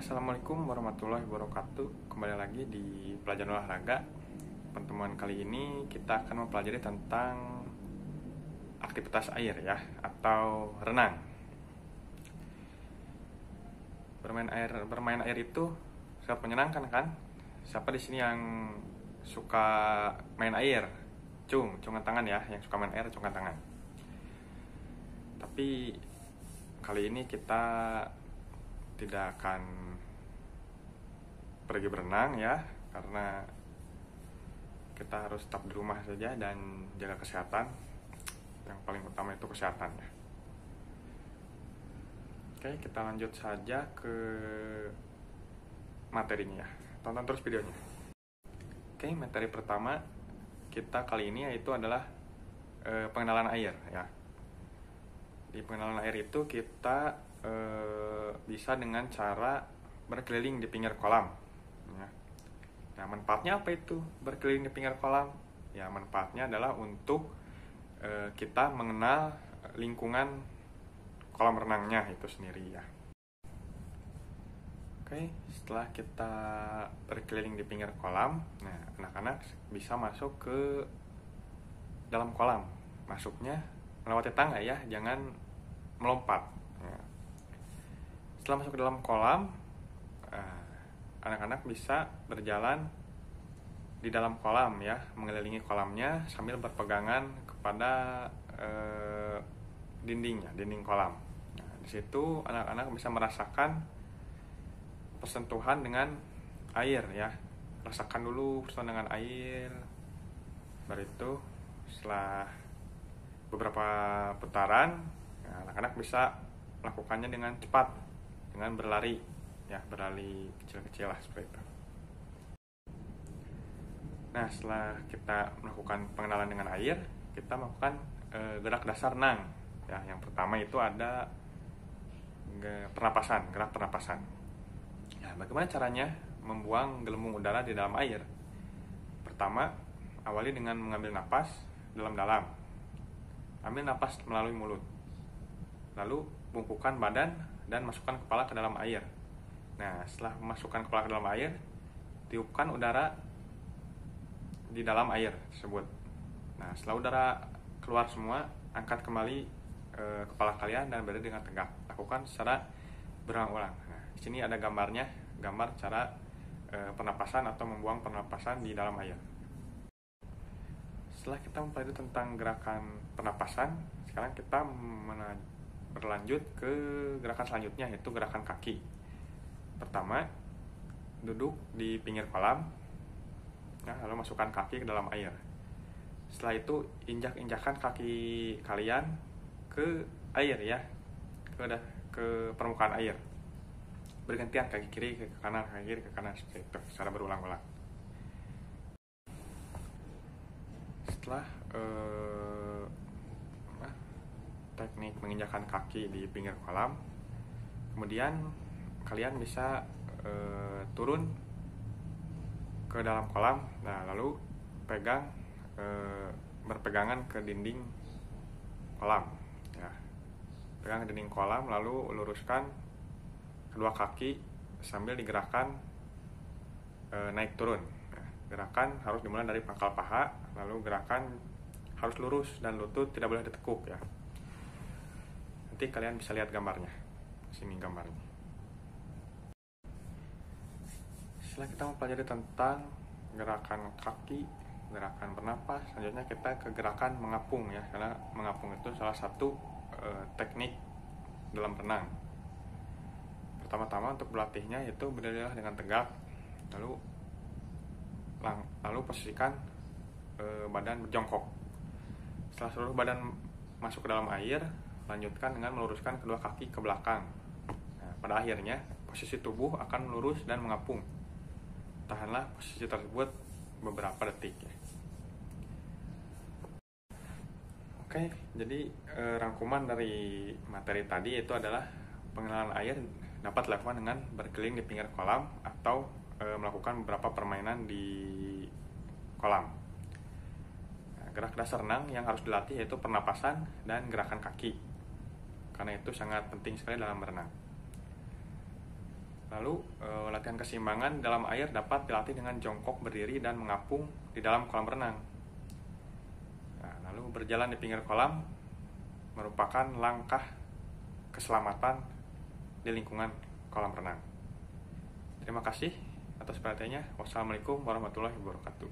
Assalamualaikum warahmatullahi wabarakatuh. Kembali lagi di pelajaran olahraga. Pertemuan kali ini kita akan mempelajari tentang aktivitas air ya, atau renang. Bermain air itu sangat menyenangkan kan? Siapa di sini yang suka main air? Cungan tangan ya, yang suka main air cungan tangan. Tapi kali ini kita tidak akan pergi berenang ya, karena kita harus tetap di rumah saja dan jaga kesehatan. Yang paling utama itu kesehatan ya. Oke, kita lanjut saja ke materinya ya. Tonton terus videonya. Oke, materi pertama kita kali ini yaitu adalah pengenalan air ya. Di pengenalan air itu kita bisa dengan cara berkeliling di pinggir kolam ya. Nah, manfaatnya apa itu berkeliling di pinggir kolam? Ya, manfaatnya adalah untuk kita mengenal lingkungan kolam renangnya itu sendiri ya. Oke, setelah kita berkeliling di pinggir kolam, nah anak-anak bisa masuk ke dalam kolam. Masuknya melewati tangga ya, jangan melompat ya. Setelah masuk ke dalam kolam, anak-anak bisa berjalan di dalam kolam ya, mengelilingi kolamnya sambil berpegangan kepada dinding kolam. Nah, di situ anak-anak bisa merasakan persentuhan dengan air ya. Rasakan dulu persentuhan dengan air. Baru itu setelah beberapa putaran, anak-anak bisa melakukannya dengan cepat dengan berlari ya, berlari kecil-kecil lah seperti itu. Nah, setelah kita melakukan pengenalan dengan air, kita melakukan gerak dasar renang ya. Yang pertama itu ada gerak pernapasan. Ya, bagaimana caranya membuang gelembung udara di dalam air? Pertama, awali dengan mengambil napas dalam-dalam. Ambil napas melalui mulut. Lalu bungkukkan badan dan masukkan kepala ke dalam air. Nah, setelah memasukkan kepala ke dalam air, tiupkan udara di dalam air tersebut. Nah, setelah udara keluar semua, angkat kembali kepala kalian dan berdiri dengan tegak. Lakukan secara berulang-ulang. Nah, di sini ada gambar cara pernapasan atau membuang pernapasan di dalam air. Setelah kita mempelajari tentang gerakan pernapasan, sekarang kita berlanjut ke gerakan selanjutnya, yaitu gerakan kaki. Pertama, duduk di pinggir kolam, ya, lalu masukkan kaki ke dalam air. Setelah itu injak-injakan kaki kalian ke air ya, ke permukaan air. Bergantian kaki kiri ke kanan, kaki kiri ke kanan, seperti itu, secara berulang-ulang. Setelah teknik menginjakkan kaki di pinggir kolam, kemudian kalian bisa turun ke dalam kolam. Nah, lalu berpegangan ke dinding kolam ya. Pegang ke dinding kolam, lalu luruskan kedua kaki sambil digerakkan naik turun. Nah, gerakan harus dimulai dari pangkal paha, lalu gerakan harus lurus dan lutut tidak boleh ditekuk ya. Nanti kalian bisa lihat gambarnya. Sini gambarnya. Setelah kita mempelajari tentang gerakan kaki, gerakan bernapas, selanjutnya kita ke gerakan mengapung ya, karena mengapung itu salah satu teknik dalam renang. Pertama-tama untuk berlatihnya yaitu berdirilah dengan tegak, lalu posisikan badan berjongkok. Setelah seluruh badan masuk ke dalam air, lanjutkan dengan meluruskan kedua kaki ke belakang. Nah, pada akhirnya posisi tubuh akan lurus dan mengapung. Tahanlah posisi tersebut beberapa detik ya. Oke, jadi rangkuman dari materi tadi itu adalah pengenalan air dapat dilakukan dengan berkeliling di pinggir kolam atau melakukan beberapa permainan di kolam. Nah, gerak dasar renang yang harus dilatih yaitu pernapasan dan gerakan kaki, karena itu sangat penting sekali dalam berenang. Lalu latihan keseimbangan dalam air dapat dilatih dengan jongkok berdiri dan mengapung di dalam kolam renang. Nah, lalu berjalan di pinggir kolam merupakan langkah keselamatan di lingkungan kolam renang. Terima kasih atas perhatiannya. Wassalamualaikum warahmatullahi wabarakatuh.